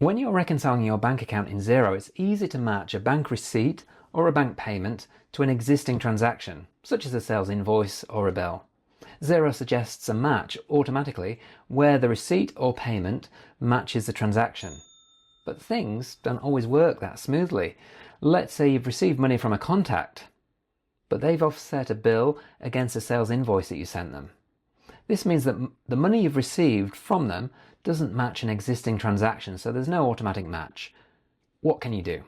When you're reconciling your bank account in Xero, it's easy to match a bank receipt or a bank payment to an existing transaction, such as a sales invoice or a bill. Xero suggests a match automatically where the receipt or payment matches the transaction. But things don't always work that smoothly. Let's say you've received money from a contact, but they've offset a bill against a sales invoice that you sent them. This means that the money you've received from them doesn't match an existing transaction, so there's no automatic match. What can you do?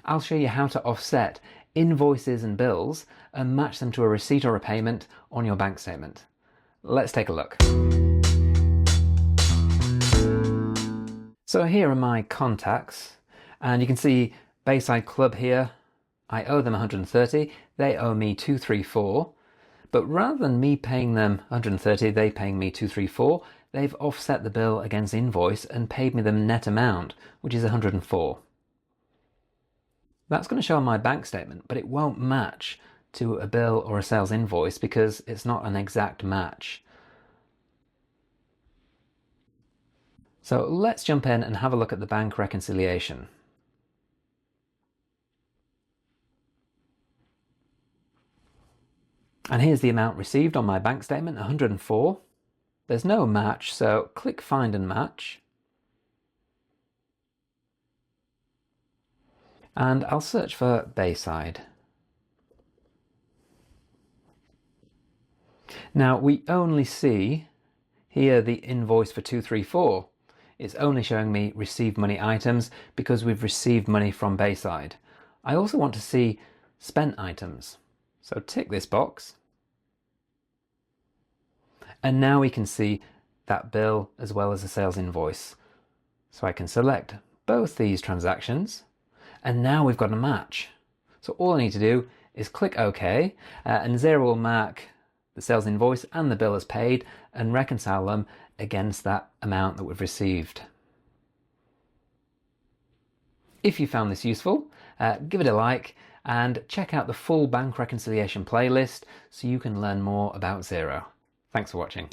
I'll show you how to offset invoices and bills and match them to a receipt or a payment on your bank statement. Let's take a look. So here are my contacts, and you can see Bayside Club here. I owe them 130, they owe me 234, but rather than me paying them 130, they paying me 234, they've offset the bill against invoice and paid me the net amount, which is 104. That's going to show on my bank statement, but it won't match to a bill or a sales invoice because it's not an exact match. So let's jump in and have a look at the bank reconciliation. And here's the amount received on my bank statement, 104. There's no match, so click Find and Match. And I'll search for Bayside. Now we only see here the invoice for 234. It's only showing me received money items because we've received money from Bayside. I also want to see spent items. So tick this box. And now we can see that bill as well as the sales invoice. So I can select both these transactions, and now we've got a match. So all I need to do is click OK, and Xero will mark the sales invoice and the bill as paid and reconcile them against that amount that we've received. If you found this useful, give it a like and check out the full bank reconciliation playlist so you can learn more about Xero. Thanks for watching.